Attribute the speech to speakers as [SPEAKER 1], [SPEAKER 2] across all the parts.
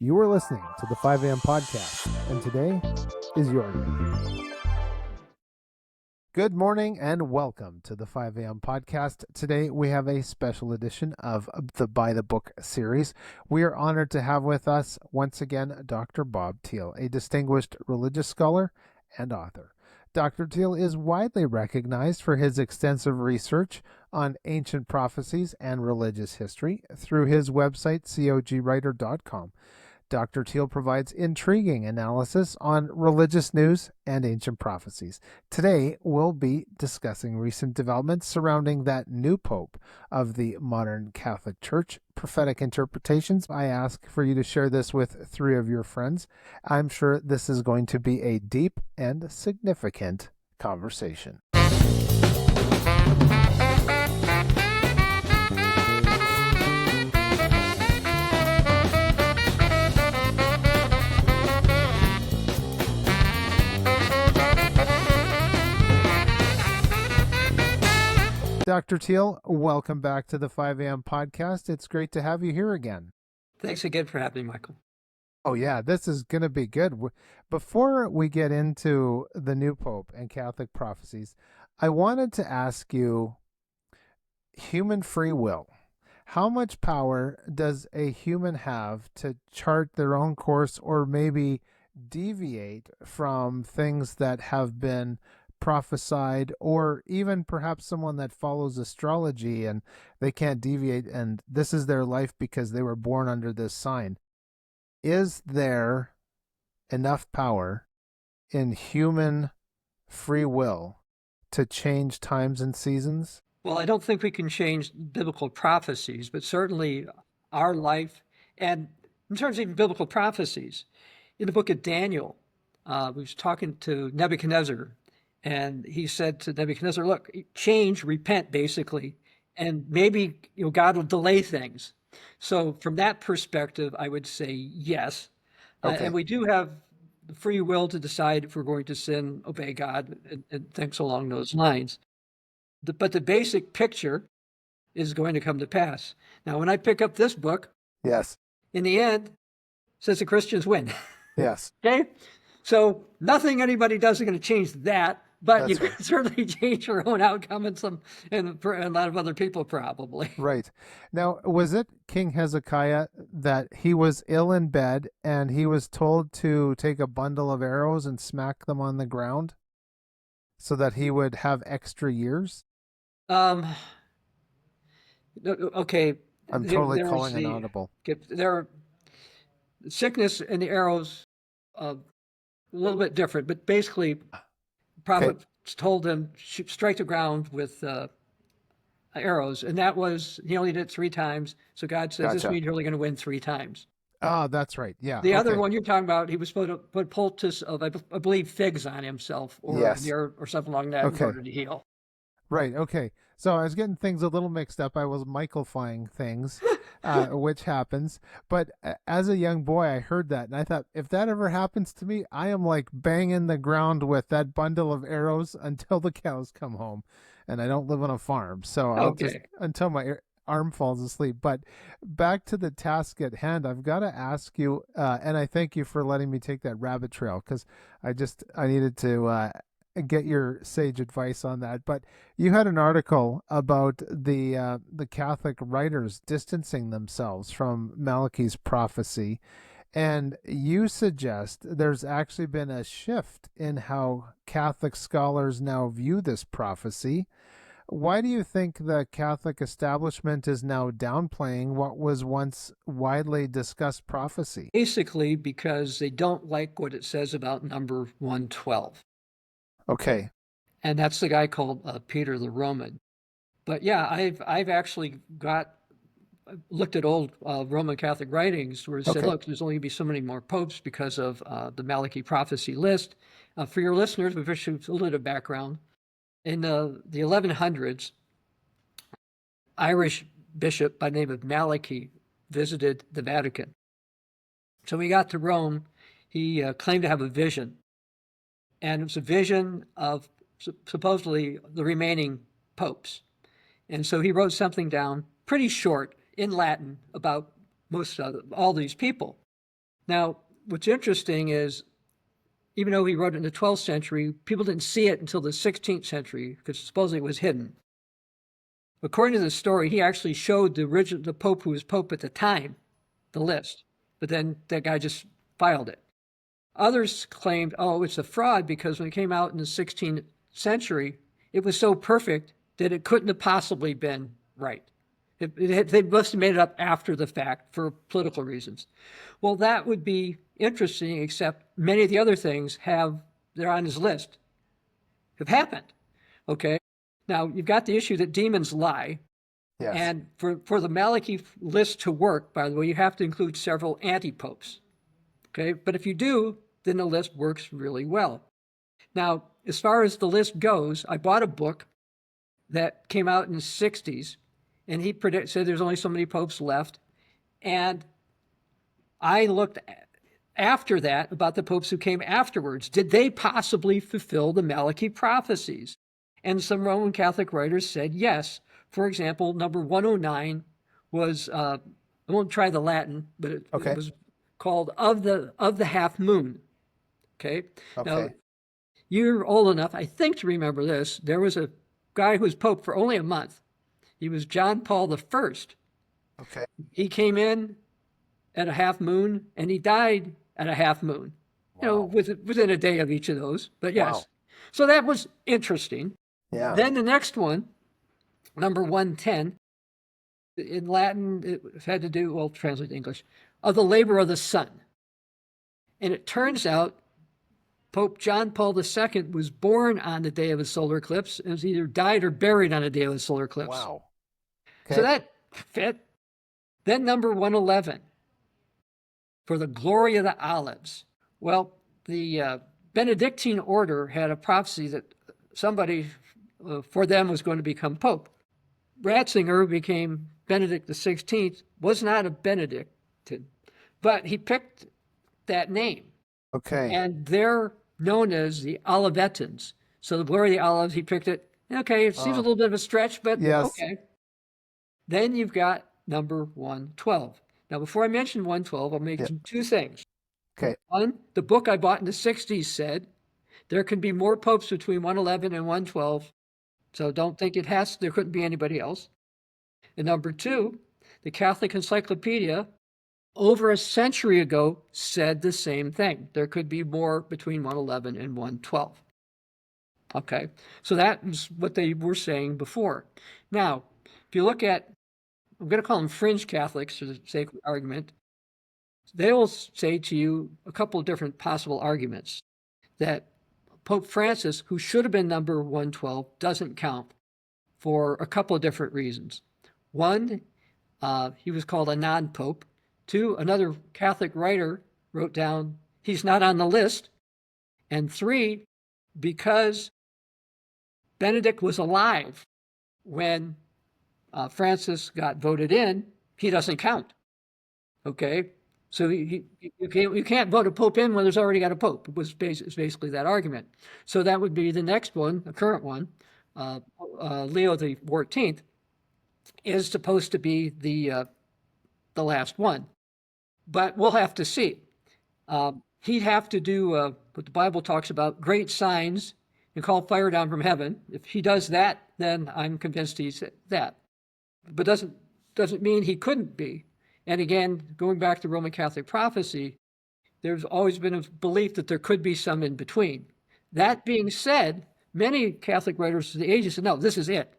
[SPEAKER 1] You are listening to the 5 a.m. podcast, and today is your day. Good morning and welcome to the 5 a.m. podcast. Today we have a special edition of the By the Book series. We are honored to have with us once again Dr. Bob Thiel, a distinguished religious scholar and author. Dr. Thiel is widely recognized for his extensive research on ancient prophecies and religious history through his website, cogwriter.com. Dr. Thiel provides intriguing analysis on religious news and ancient prophecies. Today, we'll be discussing recent developments surrounding that new pope of the modern Catholic Church, prophetic interpretations. I ask for you to share this with 3 of your friends. I'm sure this is going to be a deep and significant conversation. Dr. Thiel, welcome back to the 5 a.m. podcast. It's great to have you here again.
[SPEAKER 2] Thanks again for having me, Michael.
[SPEAKER 1] Oh, yeah, this is going to be good. Before we get into the new Pope and Catholic prophecies, I wanted to ask you, human free will. How much power does a human have to chart their own course or maybe deviate from things that have been prophesied, or even perhaps someone that follows astrology and they can't deviate and this is their life because they were born under this sign? Is there enough power in human free will to change times and seasons?
[SPEAKER 2] Well, I don't think we can change biblical prophecies, but certainly our life, and in terms of even biblical prophecies, in the book of Daniel, we was talking to Nebuchadnezzar, and he said to Nebuchadnezzar, look, change, repent, basically, and maybe God will delay things. So from that perspective, I would say yes.
[SPEAKER 1] Okay.
[SPEAKER 2] And we do have the free will to decide if we're going to sin, obey God, and things along those lines. But the basic picture is going to come to pass. Now, when I pick up this book,
[SPEAKER 1] Yes.
[SPEAKER 2] in the end, it says the Christians win.
[SPEAKER 1] Yes.
[SPEAKER 2] Okay? So nothing anybody does is going to change that, but
[SPEAKER 1] That's
[SPEAKER 2] you
[SPEAKER 1] right.
[SPEAKER 2] can certainly change your own outcome and a lot of other people probably.
[SPEAKER 1] Right. Now, was it King Hezekiah that he was ill in bed and he was told to take a bundle of arrows and smack them on the ground so that he would have extra years?
[SPEAKER 2] Okay.
[SPEAKER 1] I'm totally calling an audible.
[SPEAKER 2] Sickness and the arrows, a little bit different, but basically, prophets told him strike the ground with arrows, and that was he only did it 3 times. So God says this means you're only going to win 3 times.
[SPEAKER 1] Oh, that's right. Yeah.
[SPEAKER 2] The other one you're talking about, he was supposed to put poultice of, I believe, figs on himself, or or something along that in order to heal.
[SPEAKER 1] Right. Okay. So I was getting things a little mixed up. I was Michael-fying things, which happens. But as a young boy, I heard that, and I thought, if that ever happens to me, I am like banging the ground with that bundle of arrows until the cows come home. And I don't live on a farm, so I'll just until my arm falls asleep. But back to the task at hand, I've got to ask you, and I thank you for letting me take that rabbit trail, because I needed to get your sage advice on that. But you had an article about the Catholic writers distancing themselves from Malachi's prophecy, and you suggest there's actually been a shift in how Catholic scholars now view this prophecy. Why do you think the Catholic establishment is now downplaying what was once widely discussed prophecy?
[SPEAKER 2] Basically, because they don't like what it says about number 112.
[SPEAKER 1] Okay.
[SPEAKER 2] And that's the guy called Peter the Roman. But yeah, I've actually looked at old Roman Catholic writings where it said, look, there's only going to be so many more popes because of the Malachi prophecy list. For your listeners, we've issued a little bit of background. In the 1100s, Irish bishop by the name of Malachi visited the Vatican. So when he got to Rome, he claimed to have a vision. And it was a vision of supposedly the remaining popes. And so he wrote something down, pretty short, in Latin, about all these people. Now, what's interesting is, even though he wrote it in the 12th century, people didn't see it until the 16th century because supposedly it was hidden. According to the story, he actually showed the Pope who was Pope at the time the list, but then that guy just filed it. Others claimed, oh, it's a fraud because when it came out in the 16th century, it was so perfect that it couldn't have possibly been right. They must have made it up after the fact for political reasons. Well, that would be interesting, except many of the other things they're on his list, have happened. Okay. Now, you've got the issue that demons lie.
[SPEAKER 3] Yes.
[SPEAKER 2] And for the Malachi list to work, by the way, you have to include several anti-popes. Okay. But if you do, then the list works really well. Now, as far as the list goes, I bought a book that came out in the 60s, and he said there's only so many popes left. And I looked after that about the popes who came afterwards. Did they possibly fulfill the Malachi prophecies? And some Roman Catholic writers said yes. For example, number 109 was, I won't try the Latin, but it was called of the half moon. Okay. Now, you're old enough, I think, to remember this. There was a guy who was Pope for only a month. He was John Paul I.
[SPEAKER 3] Okay.
[SPEAKER 2] He came in at a half moon, and he died at a half moon. Wow. You know, within a day of each of those. But yes. Wow. So that was interesting.
[SPEAKER 3] Yeah.
[SPEAKER 2] Then the next one, number 110, in Latin, it had to do, well, translate to English, of the labor of the sun. And it turns out Pope John Paul II was born on the day of a solar eclipse and was either died or buried on a day of a solar eclipse.
[SPEAKER 3] Wow.
[SPEAKER 2] Okay. So that fit. Then number 111, for the glory of the olives. Well, the Benedictine order had a prophecy that somebody for them was going to become Pope. Ratzinger became Benedict XVI, was not a Benedictine, but he picked that name.
[SPEAKER 3] Okay.
[SPEAKER 2] And they're known as the Olivetans. So the glory of the olives, he picked it. Okay, it seems a little bit of a stretch, but
[SPEAKER 3] yes.
[SPEAKER 2] Okay. Then you've got number 112. Now, before I mention 112, I'll mention two things.
[SPEAKER 3] Okay.
[SPEAKER 2] One, the book I bought in the 60s said there can be more popes between 111 and 112. So don't think there couldn't be anybody else. And number two, the Catholic Encyclopedia over a century ago said the same thing. There could be more between 111 and 112. Okay, so that is what they were saying before. Now, if you look at, I'm going to call them fringe Catholics for the sake of argument, they will say to you a couple of different possible arguments that Pope Francis, who should have been number 112, doesn't count for a couple of different reasons. One, he was called a non-pope. Two, another Catholic writer wrote down he's not on the list. And three, because Benedict was alive when Francis got voted in, he doesn't count. Okay? So you can't vote a pope in when there's already got a pope. It's basically that argument. So that would be the next one, the current one, Leo the 14th, is supposed to be the last one. But we'll have to see. He'd have to do what the Bible talks about, great signs, and call fire down from heaven. If he does that, then I'm convinced he's that. But doesn't mean he couldn't be. And again, going back to Roman Catholic prophecy, there's always been a belief that there could be some in between. That being said, many Catholic writers of the ages said, no, this is it.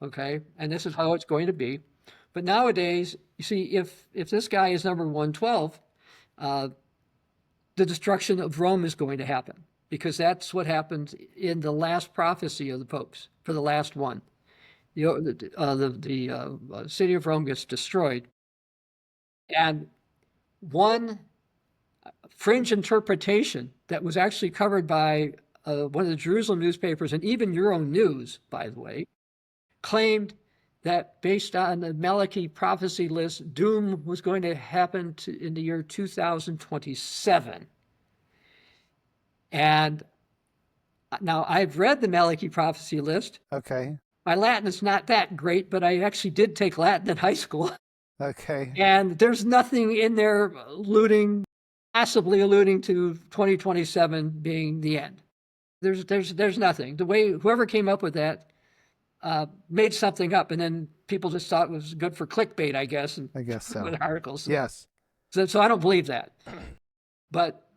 [SPEAKER 2] Okay, and this is how it's going to be. But nowadays, you see, if this guy is number 112, the destruction of Rome is going to happen, because that's what happened in the last prophecy of the popes, for the last one. The city of Rome gets destroyed. And one fringe interpretation that was actually covered by one of the Jerusalem newspapers, and even Euronews, by the way, claimed that based on the Malachi prophecy list, doom was going to happen in the year 2027. And now I've read the Malachi prophecy list.
[SPEAKER 3] Okay.
[SPEAKER 2] My Latin is not that great, but I actually did take Latin in high school.
[SPEAKER 3] Okay.
[SPEAKER 2] And there's nothing in there alluding possibly alluding to 2027 being the end. There's nothing. The way whoever came up with that made something up, and then people just thought it was good for clickbait, I guess, and
[SPEAKER 1] I guess so.
[SPEAKER 2] with articles.
[SPEAKER 1] Yes.
[SPEAKER 2] So I don't believe that. But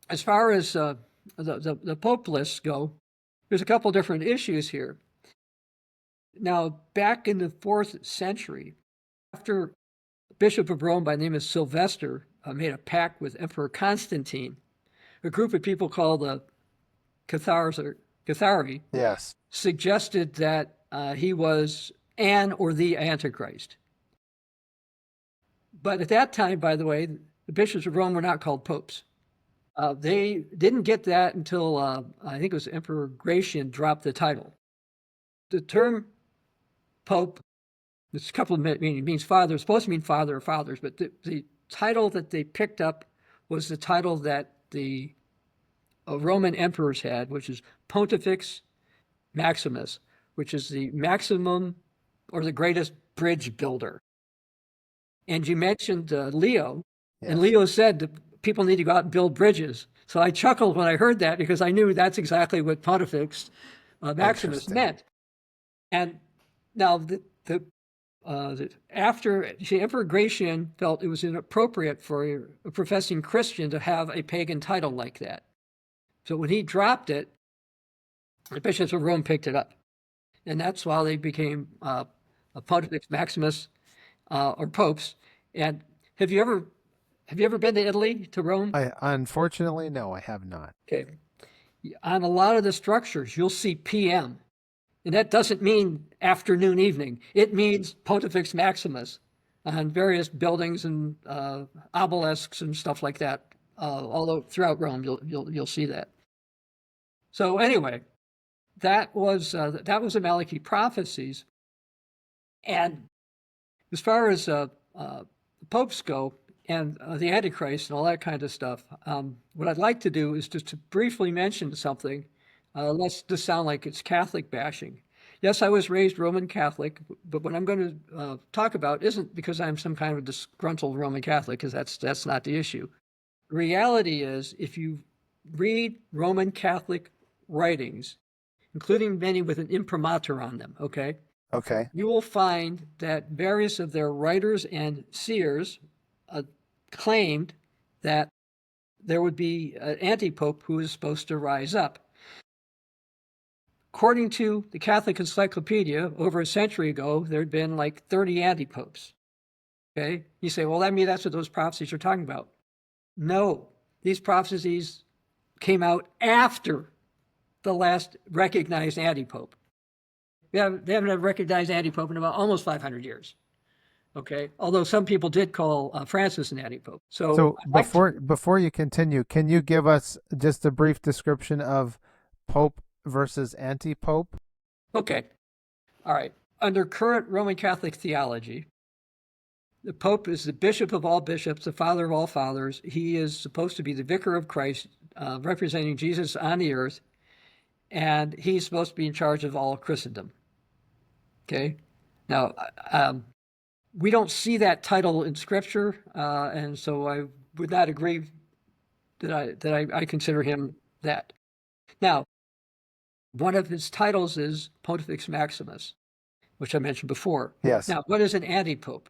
[SPEAKER 2] as far as the Pope lists go, there's a couple different issues here. Now, back in the 4th century, after a bishop of Rome by the name of Sylvester made a pact with Emperor Constantine, a group of people called the Cathari
[SPEAKER 3] Yes.
[SPEAKER 2] suggested that he was an or the Antichrist. But at that time, by the way, the bishops of Rome were not called popes. They didn't get that until I think it was Emperor Gratian dropped the title. The term pope, it's a couple of meanings, means father. It's supposed to mean father or fathers, but the title that they picked up was the title that the Roman emperors had, which is Pontifex Maximus, which is the maximum or the greatest bridge builder. And you mentioned Leo,
[SPEAKER 3] Yes.
[SPEAKER 2] and Leo said that people need to go out and build bridges. So I chuckled when I heard that because I knew that's exactly what Pontifex Maximus
[SPEAKER 3] Interesting.
[SPEAKER 2] meant. And now after Emperor Gratian felt it was inappropriate for a professing Christian to have a pagan title like that. So when he dropped it, the bishops of Rome picked it up. And that's why they became a Pontifex Maximus or popes. And have you ever been to Italy, to Rome?
[SPEAKER 1] Unfortunately, no, I have not.
[SPEAKER 2] Okay. On a lot of the structures, you'll see PM. And that doesn't mean afternoon, evening. It means Pontifex Maximus on various buildings and obelisks and stuff like that. Although throughout Rome, you'll see that. So anyway, that was the Malachi prophecies. And as far as popes go and the Antichrist and all that kind of stuff, what I'd like to do is just to briefly mention something. Let's just sound like it's Catholic bashing. Yes, I was raised Roman Catholic, but what I'm going to talk about isn't because I'm some kind of disgruntled Roman Catholic, because that's not the issue. The reality is, if you read Roman Catholic writings, including many with an imprimatur on them, okay, you will find that various of their writers and seers claimed that there would be an anti-pope who is supposed to rise up. According to the Catholic Encyclopedia, over a century ago, there had been like 30 anti-popes. Okay? You say, well, that's what those prophecies are talking about. No, these prophecies came out after the last recognized anti-pope. They haven't had a recognized anti-pope in about almost 500 years. Okay? Although some people did call Francis an anti-pope.
[SPEAKER 1] So before you continue, can you give us just a brief description of Pope versus anti-pope?
[SPEAKER 2] Okay. All right. Under current Roman Catholic theology, the Pope is the bishop of all bishops, the father of all fathers. He is supposed to be the vicar of Christ, representing Jesus on the earth, and he's supposed to be in charge of all Christendom. Okay? Now, we don't see that title in Scripture, and so I would not agree that I consider him that. Now, one of his titles is Pontifex Maximus, which I mentioned before.
[SPEAKER 3] Yes.
[SPEAKER 2] Now, what is an anti-pope?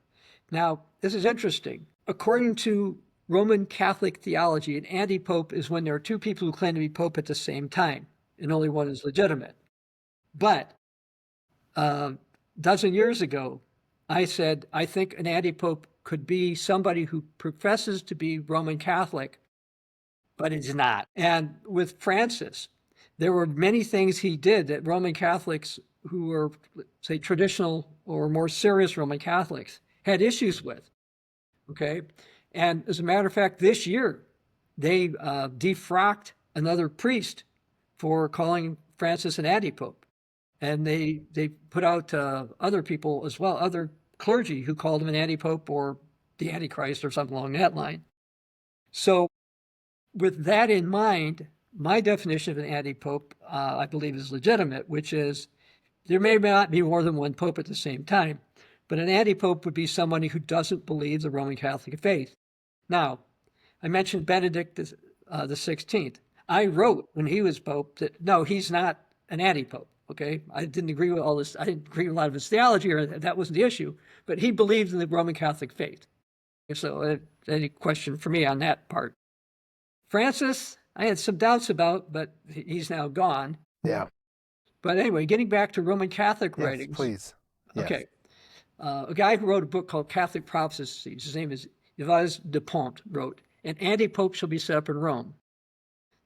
[SPEAKER 2] Now, this is interesting. According to Roman Catholic theology, an anti-pope is when there are two people who claim to be pope at the same time, and only one is legitimate. But a dozen years ago, I said, I think an anti-pope could be somebody who professes to be Roman Catholic, but is not. And with Francis, there were many things he did that Roman Catholics who were, say, traditional or more serious Roman Catholics had issues with, okay? And as a matter of fact, this year, they defrocked another priest for calling Francis an anti-pope. And they put out other people as well, other clergy who called him an anti-pope or the Antichrist or something along that line. So with that in mind, my definition of an anti-pope, I believe, is legitimate, which is there may not be more than one pope at the same time, but an anti-pope would be somebody who doesn't believe the Roman Catholic faith. Now, I mentioned Benedict the 16th. I wrote when he was Pope that, no, he's not an anti-Pope, okay? I didn't agree with all this. I didn't agree with a lot of his theology, or that wasn't the issue, but he believed in the Roman Catholic faith. So any question for me on that part? Francis, I had some doubts about, but he's now gone.
[SPEAKER 3] Yeah.
[SPEAKER 2] But anyway, getting back to Roman Catholic
[SPEAKER 3] Yes,
[SPEAKER 2] writings.
[SPEAKER 3] please. Yes.
[SPEAKER 2] Okay. A guy who wrote a book called Catholic Prophecies, his name is Yves Dupont, wrote, "An anti-pope shall be set up in Rome."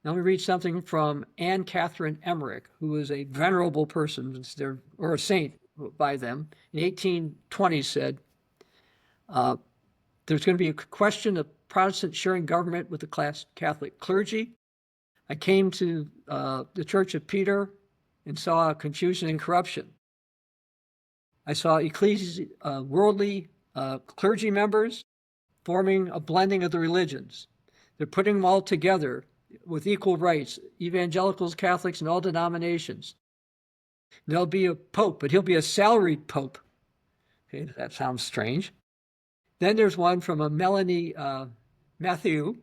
[SPEAKER 2] Now let me read something from Anne Catherine Emmerich, who was a venerable person, or a saint by them. In 1820 said, there's going to be a question of Protestant sharing government with the Catholic clergy. I came to the Church of Peter and saw confusion and corruption. I saw worldly clergy members forming a blending of the religions. They're putting them all together with equal rights, evangelicals, Catholics, and all denominations. There'll be a pope, but he'll be a salaried pope. Okay, that sounds strange. Then there's one from a Melanie Matthew,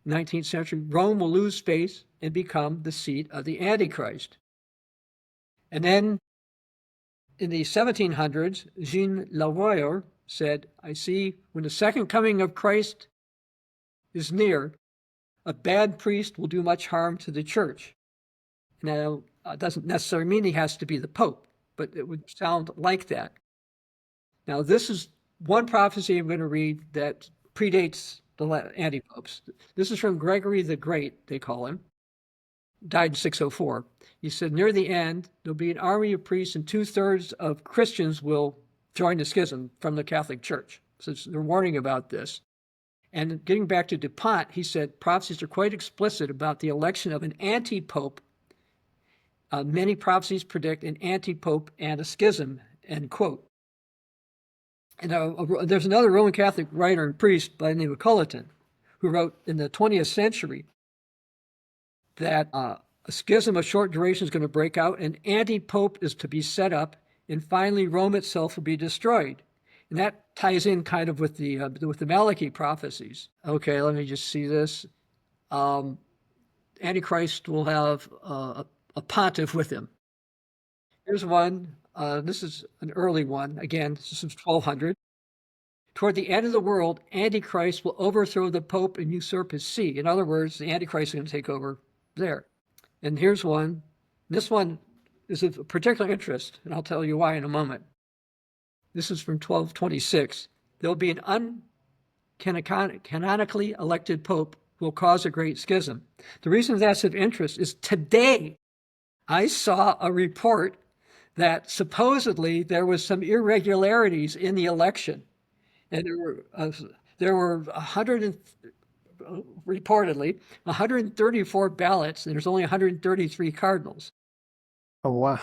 [SPEAKER 2] 19th century. Rome will lose space and become the seat of the Antichrist. And then in the 1700s, Jean Lavoyer said, I see when the second coming of Christ is near, a bad priest will do much harm to the church. Now, it doesn't necessarily mean he has to be the Pope, but it would sound like that. Now, this is one prophecy I'm going to read that predates the anti-popes. This is from Gregory the Great, they call him. Died in 604. He said, near the end, there'll be an army of priests and 2/3 of Christians will join the schism from the Catholic Church. So they're warning about this. And getting back to Dupont, he said, prophecies are quite explicit about the election of an anti-pope. Many prophecies predict an anti-pope and a schism, end quote. And there's another Roman Catholic writer and priest by the name of Culleton, who wrote in the 20th century that a schism of short duration is going to break out, an anti-pope is to be set up, and finally Rome itself will be destroyed. And that ties in kind of with the Malachi prophecies. Okay, let me just see this. Antichrist will have a pontiff with him. Here's one. This is an early one. Again, this is 1200. Toward the end of the world, Antichrist will overthrow the Pope and usurp his see. In other words, the Antichrist is going to take over there. And here's one. This one is of particular interest, and I'll tell you why in a moment. This is from 1226. There'll be an uncanonically elected Pope who will cause a great schism. The reason that's of interest is today I saw a report that supposedly there was some irregularities in the election. And there were reportedly 134 ballots, and there's only 133 cardinals.
[SPEAKER 1] Oh, wow.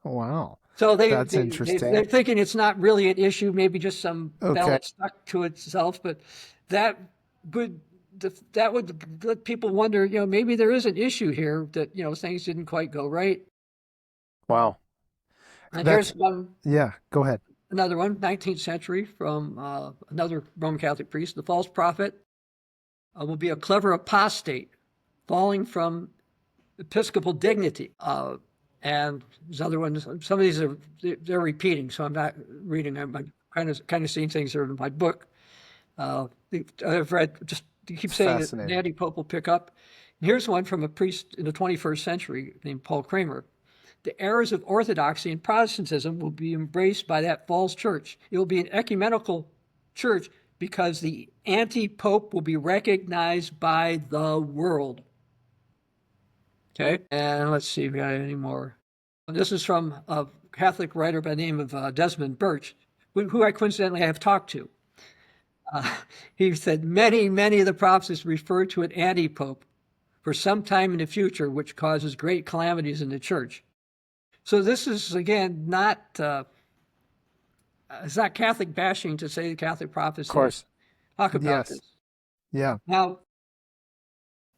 [SPEAKER 1] Wow.
[SPEAKER 2] So
[SPEAKER 1] That's interesting.
[SPEAKER 2] They're thinking it's not really an issue, maybe just some ballot stuck to itself, but that would let people wonder, maybe there is an issue here that, things didn't quite go right.
[SPEAKER 3] Wow.
[SPEAKER 2] And here's one.
[SPEAKER 1] Yeah, go ahead.
[SPEAKER 2] Another one, 19th century, from another Roman Catholic priest. The false prophet will be a clever apostate, falling from episcopal dignity. And there's other ones. Some of these they're repeating, so I'm not reading them. I'm kind of seeing things that are in my book. I've read, just you keep saying that the anti-pope will pick up. And here's one from a priest in the 21st century named Paul Kramer. The errors of orthodoxy and Protestantism will be embraced by that false church. It will be an ecumenical church because the anti-pope will be recognized by the world. Okay, and let's see if we got any more. This is from a Catholic writer by the name of Desmond Birch, who I coincidentally have talked to. He said, many of the prophecies refer to an anti-pope for some time in the future, which causes great calamities in the church. So this is, again, it's not Catholic bashing to say the Catholic prophecies.
[SPEAKER 3] Of course.
[SPEAKER 2] Talk about this.
[SPEAKER 1] Yeah.
[SPEAKER 2] Now,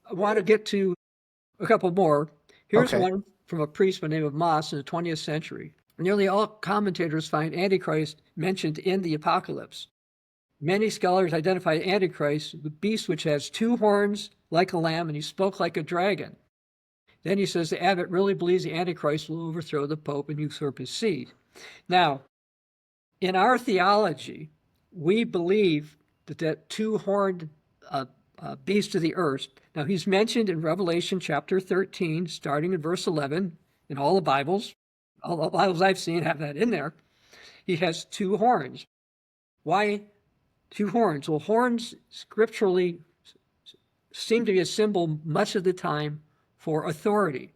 [SPEAKER 2] I want to get to a couple more. Here's one from a priest by the name of Moss in the 20th century. Nearly all commentators find Antichrist mentioned in the Apocalypse. Many scholars identify Antichrist, the beast which has two horns like a lamb, and he spoke like a dragon. Then he says the abbot really believes the Antichrist will overthrow the Pope and usurp his seat. Now, in our theology, we believe that that two-horned beast of the earth, now he's mentioned in Revelation chapter 13, starting in verse 11, in all the Bibles I've seen have that in there. He has two horns. Why two horns? Well, horns scripturally seem to be a symbol much of the time for authority.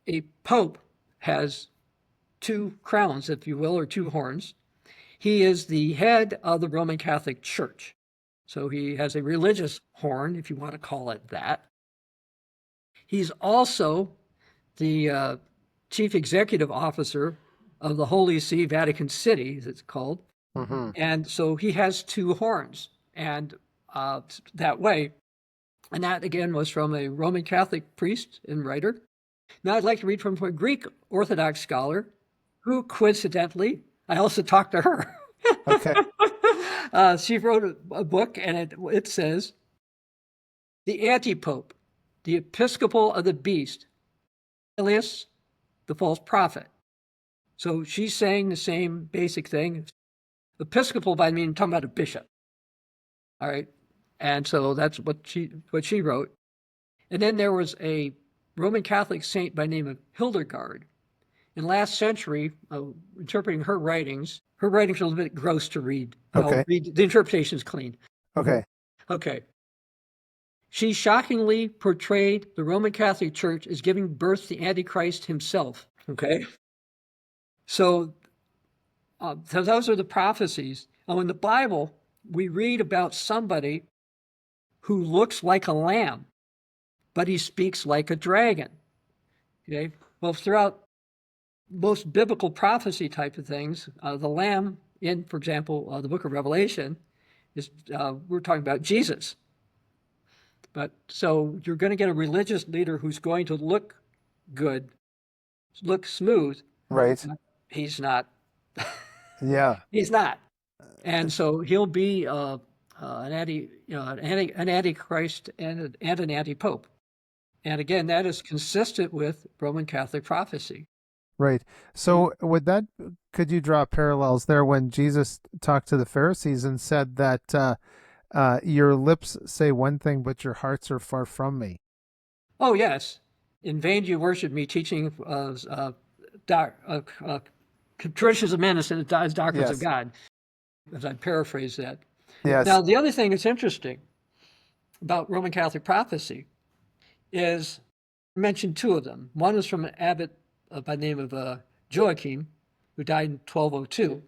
[SPEAKER 2] A pope has two crowns, if you will, or two horns. He is the head of the Roman Catholic Church. So he has a religious horn, if you want to call it that. He's also the chief executive officer of the Holy See, Vatican City, as it's called.
[SPEAKER 3] Mm-hmm.
[SPEAKER 2] And so he has two horns, and that way. And that, again, was from a Roman Catholic priest and writer. Now I'd like to read from a Greek Orthodox scholar who, coincidentally, I also talked to her.
[SPEAKER 1] Okay.
[SPEAKER 2] She wrote a book, and it says, "The Antipope, the Episcopal of the Beast, alias the false prophet." So she's saying the same basic thing. Episcopal, by meaning talking about a bishop. All right. And so that's what she wrote. And then there was a Roman Catholic saint by the name of Hildegard. In last century, interpreting her writings are a little bit gross to read.
[SPEAKER 1] Okay.
[SPEAKER 2] The interpretation is clean.
[SPEAKER 1] Okay.
[SPEAKER 2] Okay. She shockingly portrayed the Roman Catholic Church as giving birth to Antichrist himself. Okay. So those are the prophecies. Now, in the Bible, we read about somebody who looks like a lamb, but he speaks like a dragon. Okay. Well, throughout most biblical prophecy type of things, the lamb in, for example, the book of Revelation is, we're talking about Jesus. But so you're going to get a religious leader who's going to look good, look smooth.
[SPEAKER 3] Right.
[SPEAKER 2] He's not.
[SPEAKER 1] Yeah.
[SPEAKER 2] He's not. And so he'll be an antichrist and an anti-pope. And again, that is consistent with Roman Catholic prophecy.
[SPEAKER 1] Right. So could you draw parallels there when Jesus talked to the Pharisees and said that your lips say one thing, but your hearts are far from me?
[SPEAKER 2] Oh, yes. In vain do you worship me, teaching traditions of men as doctrines
[SPEAKER 1] Yes.
[SPEAKER 2] of God, as I paraphrase that.
[SPEAKER 1] Yes.
[SPEAKER 2] Now, the other thing that's interesting about Roman Catholic prophecy is, I mentioned two of them. One was from an abbot by the name of Joachim, who died in 1202.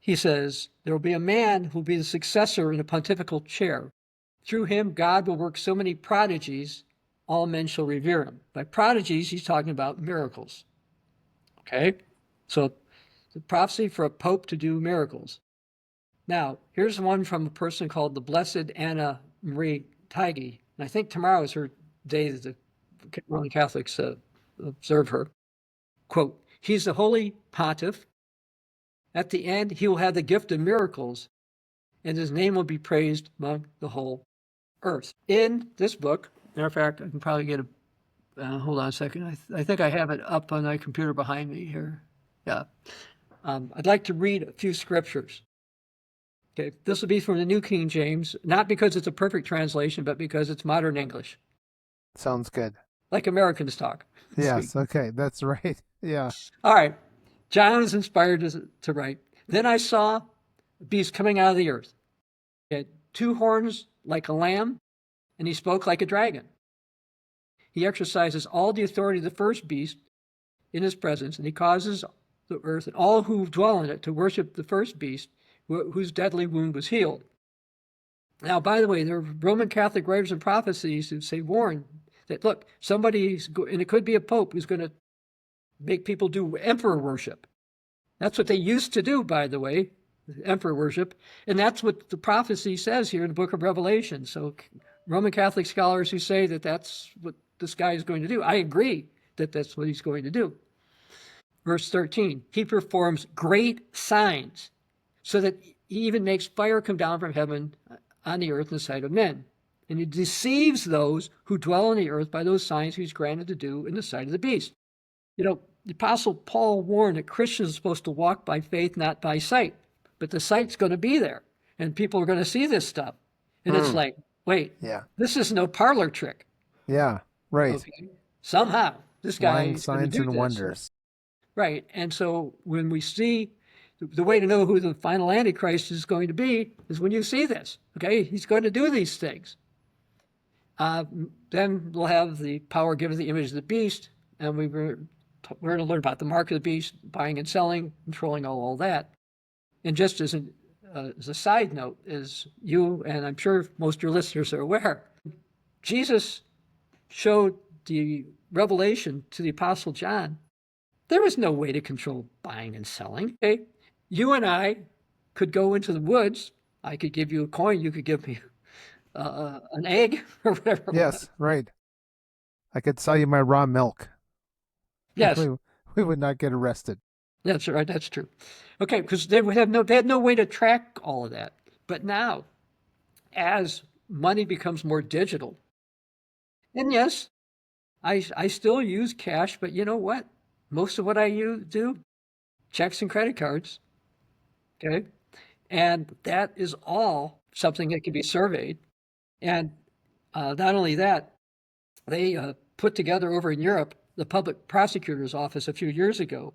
[SPEAKER 2] He says, "There will be a man who will be the successor in a pontifical chair. Through him, God will work so many prodigies, all men shall revere him." By prodigies, he's talking about miracles. Okay? So the prophecy for a pope to do miracles. Now, here's one from a person called the Blessed Anna Marie Taigi. And I think tomorrow is her day that the Roman Catholics observe her. Quote, "He's the holy pontiff. At the end, he will have the gift of miracles, and his name will be praised among the whole earth." In this book, matter of fact, I can probably get hold on a second. I think I have it up on my computer behind me here. Yeah. I'd like to read a few scriptures. Okay, this will be from the New King James, not because it's a perfect translation, but because it's modern English,
[SPEAKER 1] Sounds good.
[SPEAKER 2] like Americans talk.
[SPEAKER 1] Yes. Okay. That's right. Yeah.
[SPEAKER 2] All right. John is inspired to write, "Then I saw a beast coming out of the earth. He had two horns like a lamb, and he spoke like a dragon. He exercises all the authority of the first beast in his presence, and he causes the earth and all who dwell in it to worship the first beast, whose deadly wound was healed." Now, by the way, there are Roman Catholic writers and prophecies who say, warn that, look, somebody's, and it could be a pope, who's going to make people do emperor worship. That's what they used to do, by the way, emperor worship. And that's what the prophecy says here in the book of Revelation. So Roman Catholic scholars who say that that's what this guy is going to do, I agree that that's what he's going to do. Verse 13, "He performs great signs so that he even makes fire come down from heaven on the earth in the sight of men. And he deceives those who dwell on the earth by those signs he's granted to do in the sight of the beast. You know, the Apostle Paul warned that Christians are supposed to walk by faith, not by sight. But the sight's going to be there, and people are going to see this stuff. And it's like, wait,
[SPEAKER 3] Yeah.
[SPEAKER 2] this is no parlor trick.
[SPEAKER 1] Yeah, right.
[SPEAKER 2] Okay? Somehow, this guy
[SPEAKER 1] Lying
[SPEAKER 2] is going to
[SPEAKER 1] signs
[SPEAKER 2] do
[SPEAKER 1] and
[SPEAKER 2] this.
[SPEAKER 1] wonders.
[SPEAKER 2] Right. And so when we see the way to know who the final Antichrist is going to be is when you see this. Okay, he's going to do these things. Then we'll have the power given to the image of the beast, and we're going to learn about the mark of the beast, buying and selling, controlling all that. And just as a side note, as you and I'm sure most of your listeners are aware, Jesus showed the revelation to the Apostle John. There was no way to control buying and selling. Okay? You and I could go into the woods. I could give you a coin. You could give me an egg or whatever.
[SPEAKER 1] Yes, right. I could sell you my raw milk.
[SPEAKER 2] Yes.
[SPEAKER 1] We would not get arrested.
[SPEAKER 2] That's right. That's true. Okay, because they had no way to track all of that. But now, as money becomes more digital, and yes, I still use cash, but you know what? Most of what I do, checks and credit cards. Okay, and that is all something that can be surveyed. And not only that, they put together over in Europe the public prosecutor's office a few years ago,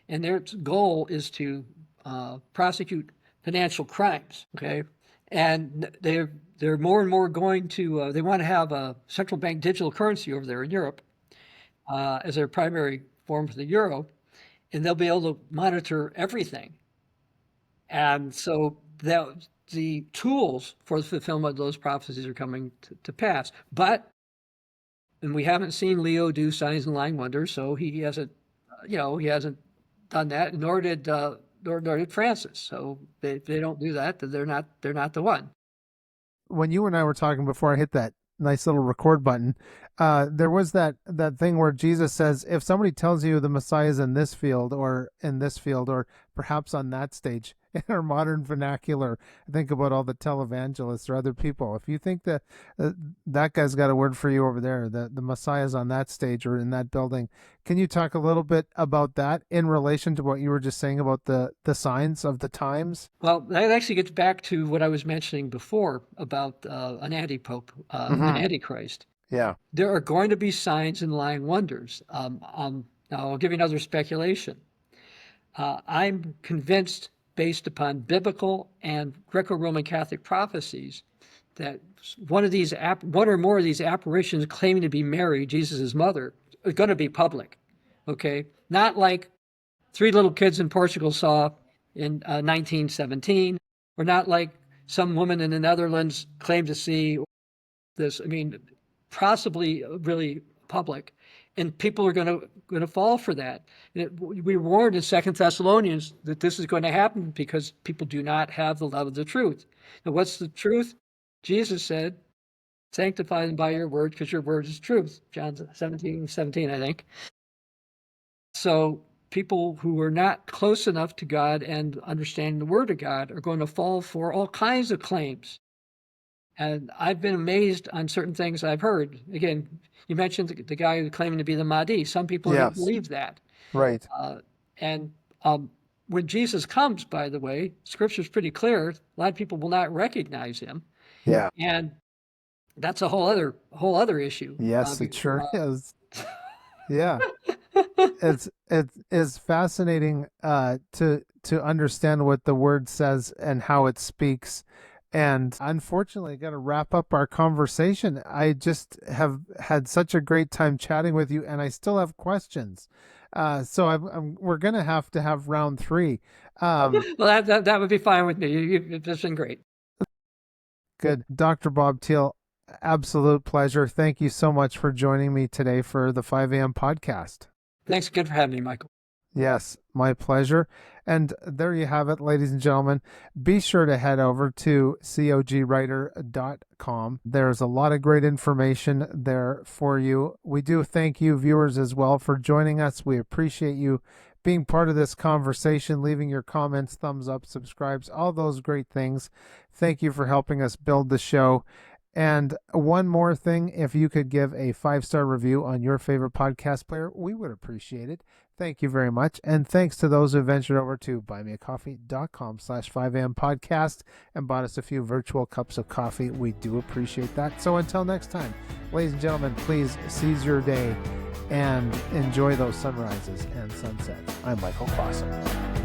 [SPEAKER 2] and their goal is to prosecute financial crimes. Okay, and they're more and more going to they want to have a central bank digital currency over there in Europe as their primary form for the euro, and they'll be able to monitor everything. And so the tools for the fulfillment of those prophecies are coming to pass. But, and we haven't seen Leo do signs and lying wonders, so he hasn't, he hasn't done that, nor did Francis. So they don't do that, they're not the one.
[SPEAKER 1] When you and I were talking before I hit that nice little record button, there was that thing where Jesus says, if somebody tells you the Messiah is in this field or perhaps on that stage, in our modern vernacular, think about all the televangelists or other people. If you think that that guy's got a word for you over there, the Messiah's on that stage or in that building, can you talk a little bit about that in relation to what you were just saying about the signs of the times?
[SPEAKER 2] Well, that actually gets back to what I was mentioning before about an anti-pope, an antichrist.
[SPEAKER 3] Yeah.
[SPEAKER 2] There are going to be signs and lying wonders. Now, I'll give you another speculation. I'm convinced, based upon biblical and Greco-Roman Catholic prophecies, that one or more of these apparitions claiming to be Mary, Jesus' mother, are going to be public. Okay, not like 3 little kids in Portugal saw in 1917, or not like some woman in the Netherlands claimed to see this. I mean, possibly really public, and people are going to fall for that. And we warned in 2 Thessalonians that this is going to happen because people do not have the love of the truth. Now, what's the truth? Jesus said, "Sanctify them by your word, because your word is truth." John 17:17, I think. So people who are not close enough to God and understanding the word of God are going to fall for all kinds of claims. And I've been amazed on certain things I've heard. Again, you mentioned the guy who claiming to be the Mahdi. Some people don't believe that.
[SPEAKER 1] Right.
[SPEAKER 2] And when Jesus comes, by the way, Scripture's pretty clear. A lot of people will not recognize him.
[SPEAKER 3] Yeah.
[SPEAKER 2] And that's a whole other issue.
[SPEAKER 1] Yes, it sure is. Yeah. It's fascinating to understand what the word says and how it speaks. And unfortunately, I got to wrap up our conversation. I just have had such a great time chatting with you, and I still have questions. So we're going to have round 3.
[SPEAKER 2] Well, that would be fine with me. It's been great.
[SPEAKER 1] Good. Dr. Bob Thiel, absolute pleasure. Thank you so much for joining me today for the 5 a.m. podcast.
[SPEAKER 2] Thanks again for having me, Michael.
[SPEAKER 1] Yes, my pleasure. And there you have it, ladies and gentlemen. Be sure to head over to cogwriter.com. There's a lot of great information there for you. We do thank you, viewers, as well, for joining us. We appreciate you being part of this conversation, leaving your comments, thumbs up, subscribes, all those great things. Thank you for helping us build the show. And one more thing, if you could give a 5-star review on your favorite podcast player, we would appreciate it. Thank you very much. And thanks to those who ventured over to buymeacoffee.com/5am podcast and bought us a few virtual cups of coffee. We do appreciate that. So until next time, ladies and gentlemen, please seize your day and enjoy those sunrises and sunsets. I'm Michael Klassen.